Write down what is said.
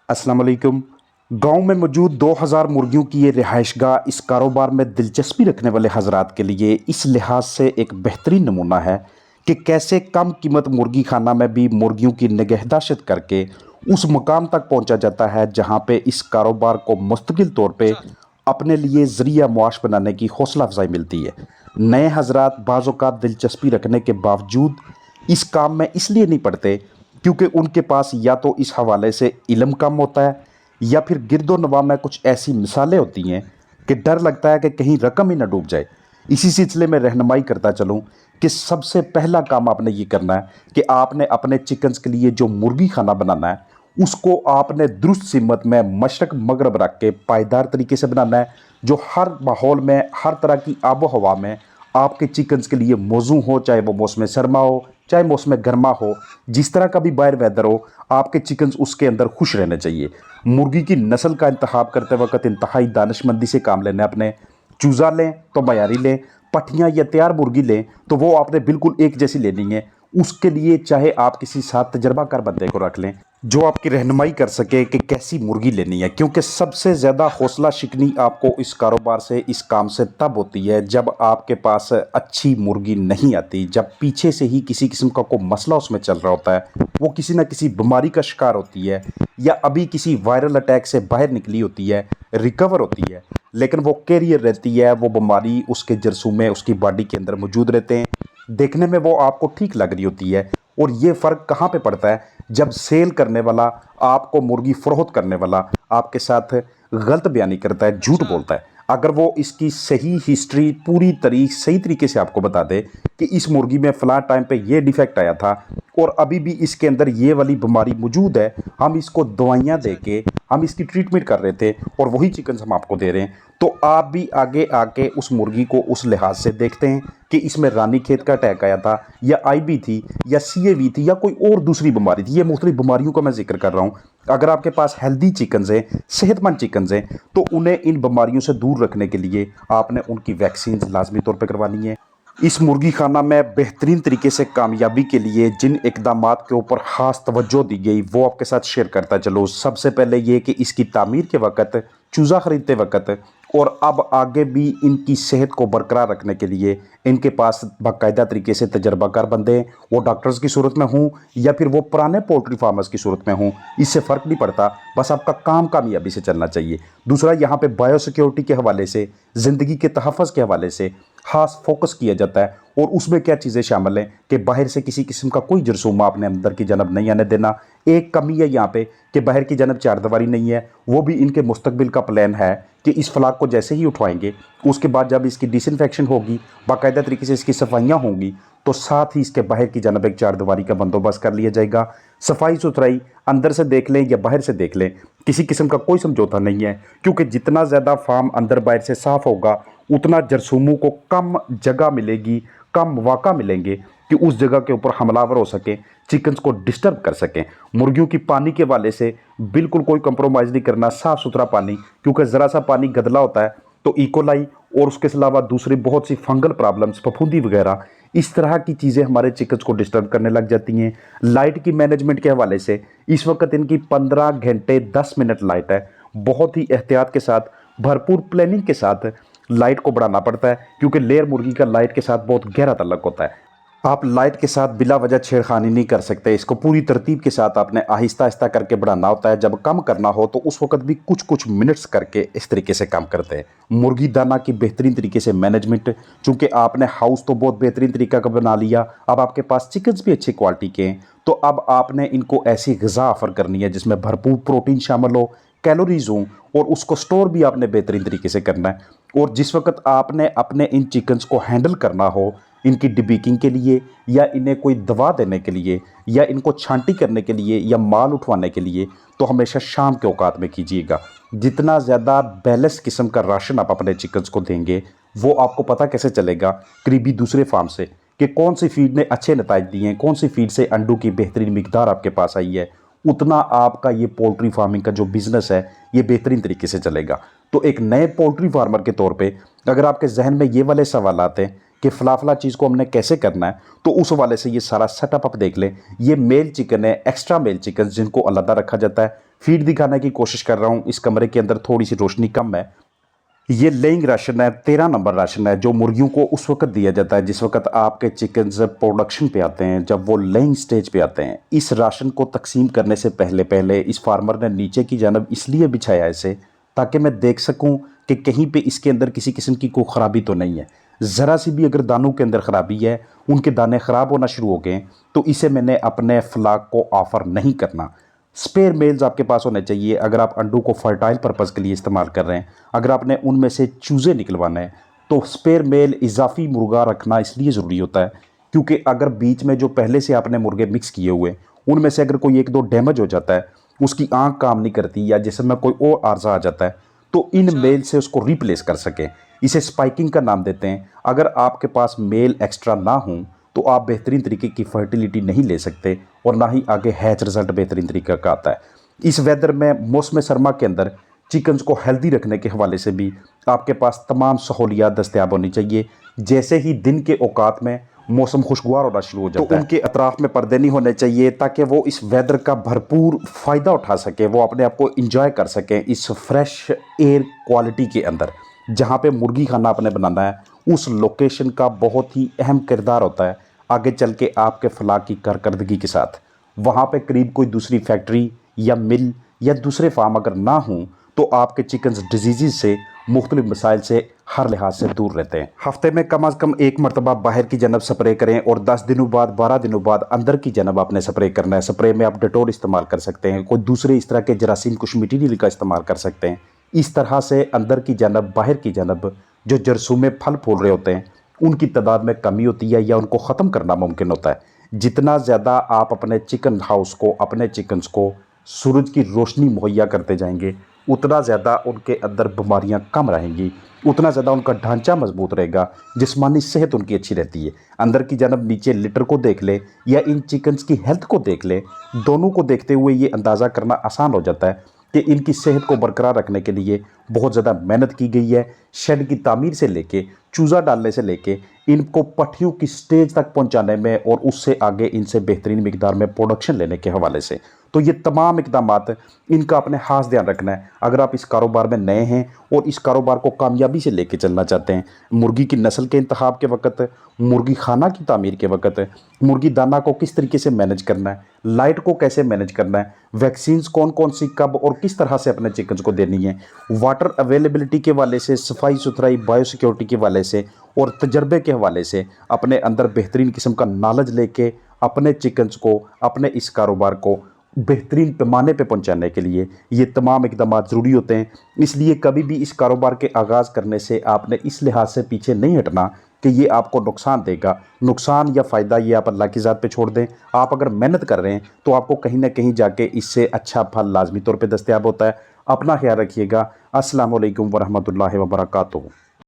अस्सलाम वालेकुम। गांव में मौजूद 2000 मुर्गियों की ये रिहाइशगाह इस कारोबार में दिलचस्पी रखने वाले हजरात के लिए इस लिहाज से एक बेहतरीन नमूना है कि कैसे कम कीमत मुर्गी खाना में भी मुर्गियों की निगहदाश्त करके उस मुकाम तक पहुंचा जाता है जहां पे इस कारोबार को मुस्तकिल तौर पे अपने लिए ज़रिया मुआश बनाने की हौसला अफजाई मिलती है। नए हजरात बाज़-औक़ात दिलचस्पी रखने के बावजूद इस काम में इसलिए नहीं पड़ते क्योंकि उनके पास या तो इस हवाले से इल्म कम होता है या फिर गिरदो नवा में कुछ ऐसी मिसालें होती हैं कि डर लगता है कि कहीं रकम ही ना डूब जाए। इसी सिलसिले में रहनुमाई करता चलूँ कि सबसे पहला काम आपने ये करना है कि आपने अपने चिकन्स के लिए जो मुर्गी खाना बनाना है उसको आपने दुरुस्त सिमत में मशरक मगरब रख के पायदार तरीके से बनाना है, जो हर माहौल में हर तरह की आबो हवा में आपके चिकन्स के लिए मौजू हो, चाहे वो मौसम सरमा हो चाहे मौसम गर्मा हो, जिस तरह का भी बाहर वेदर हो आपके चिकन्स उसके अंदर खुश रहने चाहिए। मुर्गी की नस्ल का इंतखाब करते वक्त इंतहाई दानिशमंदी से काम लेना है अपने। चूज़ा लें तो मयारी लें, पठियाँ या तैयार मुर्गी लें तो वो आपने बिल्कुल एक जैसी लेनी है। उसके लिए चाहे आप किसी साथ तजर्बाकार बंदे को रख लें जो आपकी रहनुमाई कर सके कि कैसी मुर्गी लेनी है, क्योंकि सबसे ज़्यादा हौसला शिकनी आपको इस कारोबार से इस काम से तब होती है जब आपके पास अच्छी मुर्गी नहीं आती, जब पीछे से ही किसी किस्म का कोई मसला उसमें चल रहा होता है, वो किसी न किसी बीमारी का शिकार होती है या अभी किसी वायरल अटैक से बाहर निकली होती है, रिकवर होती है, लेकिन वो कैरियर रहती है, वो बीमारी उसके जरसूमे उसकी बॉडी के अंदर मौजूद रहते हैं। देखने में वो आपको ठीक लग रही होती है और ये फ़र्क कहाँ पे पड़ता है जब सेल करने वाला, आपको मुर्गी फ़रोख्त करने वाला आपके साथ गलत बयानी करता है, झूठ बोलता है। अगर वो इसकी सही हिस्ट्री पूरी तारीख सही तरीके से आपको बता दे कि इस मुर्गी में फ़लाँ टाइम पे ये डिफेक्ट आया था और अभी भी इसके अंदर ये वाली बीमारी मौजूद है, हम इसको दवाइयाँ दे के हम इसकी ट्रीटमेंट कर रहे थे और वही चिकन हम आपको दे रहे हैं, तो आप भी आगे आके उस मुर्गी को उस लिहाज से देखते हैं कि इसमें रानी खेत का अटैक आया था या आईबी थी या सीएवी थी या कोई और दूसरी बीमारी थी। ये मुख्तलिफ बीमारियों का मैं जिक्र कर रहा हूँ। अगर आपके पास हेल्दी चिकन्स हैं, सेहतमंद चिकन्स हैं, तो उन्हें इन बीमारियों से दूर रखने के लिए आपने उनकी वैक्सीन लाजमी तौर पर करवानी है। इस मुर्गी खाना में बेहतरीन तरीके से कामयाबी के लिए जिन इकदामात के ऊपर ख़ास तवज्जो दी गई वो आपके साथ शेयर करता चलो। सबसे पहले ये कि इसकी तामीर के वक़्त, चूज़ा ख़रीदते वक़्त और अब आगे भी इनकी सेहत को बरकरार रखने के लिए इनके पास बाकायदा तरीके से तजर्बाकार बंदे हैं, वो डॉक्टर्स की सूरत में हूँ या फिर वो पुराने पोल्ट्री फार्मर्स की सूरत में हूँ, इससे फ़र्क नहीं पड़ता, बस आपका काम कामयाबी से चलना चाहिए। दूसरा, यहाँ पे बायो सिक्योरिटी के हवाले से, ज़िंदगी के तहफ़्फ़ुज़ के हवाले से ख़ास फोकस किया जाता है और उसमें क्या चीज़ें शामिल हैं कि बाहर से किसी किस्म का कोई जरसूमा आपने अंदर की जानब नहीं आने देना। एक कमी है यहाँ पे कि बाहर की जानब चारदीवारी नहीं है, वो भी इनके मुस्तकबिल का प्लान है कि इस फ्लाग को जैसे ही उठवाएंगे उसके बाद जब इसकी डिसइंफेक्शन होगी, बाकायदा तरीके से इसकी सफाइयाँ होंगी, तो साथ ही इसके बाहर की जानब एक चारदीवारी का बंदोबस्त कर लिया जाएगा। सफाई सुथराई अंदर से देख लें या बाहर से देख लें, किसी किस्म का कोई समझौता नहीं है, क्योंकि जितना ज़्यादा फार्म अंदर बाहर से साफ़ होगा उतना जरसूमों को कम जगह मिलेगी, कम मौका मिलेंगे कि उस जगह के ऊपर हमलावर हो सकें, चिकन्स को डिस्टर्ब कर सकें। मुर्गियों की पानी के वाले से बिल्कुल कोई कंप्रोमाइज़ नहीं करना, साफ़ सुथरा पानी, क्योंकि ज़रा सा पानी गदला होता है तो इकोलाई और उसके अलावा दूसरी बहुत सी फंगल प्रॉब्लम्स, फफूंदी वगैरह, इस तरह की चीज़ें हमारे चिकन्स को डिस्टर्ब करने लग जाती हैं। लाइट की मैनेजमेंट के हवाले से इस वक्त इनकी 15 घंटे 10 मिनट लाइट है। बहुत ही एहतियात के साथ, भरपूर प्लानिंग के साथ लाइट को बढ़ाना पड़ता है, क्योंकि लेयर मुर्गी का लाइट के साथ बहुत गहरा तल्लुक होता है। आप लाइट के साथ बिला वजह छेड़खानी नहीं कर सकते, इसको पूरी तरतीब के साथ आपने आहिस्ता आहिस्ता करके बढ़ाना होता है। जब कम करना हो तो उस वक्त भी कुछ कुछ मिनट्स करके इस तरीके से काम करते हैं। मुर्गी दाना की बेहतरीन तरीके से मैनेजमेंट, चूँकि आपने हाउस तो बहुत बेहतरीन तरीका का बना लिया, अब आपके पास चिकन्स भी अच्छी क्वालिटी के हैं, तो अब आपने इनको ऐसी ग़िज़ा ऑफ़र करनी है जिसमें भरपूर प्रोटीन शामिल हो, कैलोरीज हों, और उसको स्टोर भी आपने बेहतरीन तरीके से करना है। और जिस वक्त आपने अपने इन चिकन्स को हैंडल करना हो, इनकी डिबीकिंग के लिए या इन्हें कोई दवा देने के लिए या इनको छांटी करने के लिए या माल उठवाने के लिए, तो हमेशा शाम के औकात में कीजिएगा। जितना ज़्यादा बैलेंस किस्म का राशन आप अपने चिकन्स को देंगे, वो आपको पता कैसे चलेगा करीबी दूसरे फार्म से कि कौन सी फीड ने अच्छे नताइज दिए हैं, कौन सी फीड से अंडों की बेहतरीन मिकदार आपके पास आई है, उतना आपका ये पोल्ट्री फार्मिंग का जो बिज़नेस है ये बेहतरीन तरीके से चलेगा। तो एक नए पोल्ट्री फार्मर के तौर पे अगर आपके जहन में ये वाले सवाल आते हैं कि फ़ला चीज़ को हमने कैसे करना है, तो उस हवाले से ये सारा सेटअप आप देख लें। ये मेल चिकन है, एक्स्ट्रा मेल चिकन जिनको अलहदा रखा जाता है, फीड दिखाने की कोशिश कर रहा हूँ। इस कमरे के अंदर थोड़ी सी रोशनी कम है। ये लेइंग राशन है, 13 नंबर राशन है जो मुर्गियों को उस वक्त दिया जाता है जिस वक्त आपके चिकन्स प्रोडक्शन पे आते हैं, जब वो लेइंग स्टेज पे आते हैं। इस राशन को तकसीम करने से पहले पहले इस फार्मर ने नीचे की जानब इसलिए बिछाया इसे ताकि मैं देख सकूं कि कहीं पे इसके अंदर किसी किस्म की कोई ख़राबी तो नहीं है। ज़रा सी भी अगर दानों के अंदर ख़राबी है, उनके दाने ख़राब होना शुरू हो गए, तो इसे मैंने अपने फ्लाक को ऑफ़र नहीं करना। स्पेयर मेल्स आपके पास होने चाहिए अगर आप अंडों को फर्टाइल पर्पज़ के लिए इस्तेमाल कर रहे हैं। अगर आपने उनमें से चूज़े निकलवाने हैं तो स्पेयर मेल इजाफी मुर्गा रखना इसलिए ज़रूरी होता है क्योंकि अगर बीच में जो पहले से आपने मुर्गे मिक्स किए हुए उनमें से अगर कोई एक दो डैमेज हो जाता है, उसकी आंख काम नहीं करती या जिसमें कोई और आर्जा आ जाता है, तो इन मेल से उसको रिप्लेस कर सके। इसे स्पाइकिंग का नाम देते हैं। अगर आपके पास मेल एक्स्ट्रा ना हो तो आप बेहतरीन तरीके की फर्टिलिटी नहीं ले सकते और ना ही आगे हैच रिजल्ट बेहतरीन तरीके का आता है। इस वेदर में मौसम सरमा के अंदर चिकन्स को हेल्दी रखने के हवाले से भी आपके पास तमाम सहूलियात दस्तयाब होनी चाहिए। जैसे ही दिन के औकात में मौसम खुशगवार होना शुरू हो जाता है, उनके अतराफ में पर्दे नहीं होने चाहिए ताकि वो इस वेदर का भरपूर फ़ायदा उठा सके, वो अपने आप को इंजॉय कर सकें इस फ्रेश एयर क्वालिटी के अंदर। जहाँ पे मुर्गी खाना आपने बनाना है उस लोकेशन का बहुत ही अहम किरदार होता है आगे चल के आपके फलाह की कारकर्दगी के साथ। वहाँ पे करीब कोई दूसरी फैक्ट्री या मिल या दूसरे फार्म अगर ना हों तो आपके चिकन्स डिजीज़ से, मुख्तलिफ मसाइल से हर लिहाज से दूर रहते हैं। हफ्ते में कम अज़ कम एक मरतबा बाहर की जनब स्प्रे करें और 10 दिनों बाद 12 दिनों बाद अंदर की जनब आपने स्प्रे करना है। स्प्रे में आप डेटोल इस्तेमाल कर सकते हैं, कोई दूसरे इस तरह के जरासीम कुछ मटीरियल का इस्तेमाल कर सकते हैं। इस तरह से अंदर की जानब बाहर की जानब जो जरसूमे फल फूल रहे होते हैं उनकी तादाद में कमी होती है या उनको ख़त्म करना मुमकिन होता है। जितना ज़्यादा आप अपने चिकन हाउस को, अपने चिकन्स को सूरज की रोशनी मुहैया करते जाएंगे उतना ज़्यादा उनके अंदर बीमारियां कम रहेंगी, उतना ज़्यादा उनका ढांचा मजबूत रहेगा, जिस्मानी सेहत उनकी अच्छी रहती है। अंदर की जानब नीचे लिटर को देख ले या इन चिकन्स की हेल्थ को देख ले, दोनों को देखते हुए ये अंदाज़ा करना आसान हो जाता है कि इनकी सेहत को बरकरार रखने के लिए बहुत ज़्यादा मेहनत की गई है। शेड की तामीर से लेके, चूज़ा डालने से लेके, इनको पट्टियों की स्टेज तक पहुंचाने में और उससे आगे इनसे बेहतरीन मिकदार में प्रोडक्शन लेने के हवाले से, तो ये तमाम इक़दामात इनका अपने ख़ास ध्यान रखना है। अगर आप इस कारोबार में नए हैं और इस कारोबार को कामयाबी से लेके चलना चाहते हैं, मुर्गी की नस्ल के इंतखाब के वक़्त, मुर्गी खाना की तामीर के वक़्त, मुर्गी दाना को किस तरीके से मैनेज करना है, लाइट को कैसे मैनेज करना है, वैक्सीन्स कौन कौन सी कब और किस तरह से अपने चिकन्स को देनी है, वाटर अवेलेबिलिटी के वाले से, सफाई सुथराई, बायो सिक्योरिटी के वाले से और तजर्बे के हवाले से अपने अंदर बेहतरीन किस्म का नॉलेज लेके अपने चिकन्स को, अपने इस कारोबार को बेहतरीन पैमाने पे पहुंचाने के लिए ये तमाम इक़दाम ज़रूरी होते हैं। इसलिए कभी भी इस कारोबार के आगाज़ करने से आपने इस लिहाज से पीछे नहीं हटना कि ये आपको नुकसान देगा। नुकसान या फ़ायदा ये आप अल्लाह की ज़ात पे छोड़ दें। आप अगर मेहनत कर रहे हैं तो आपको कहीं ना कहीं जाके इससे अच्छा फल लाजमी तौर पे दस्तयाब होता है। अपना ख्याल रखिएगा। अस्सलामु अलैकुम वरहमतुल्लाहि वबरकातुहू।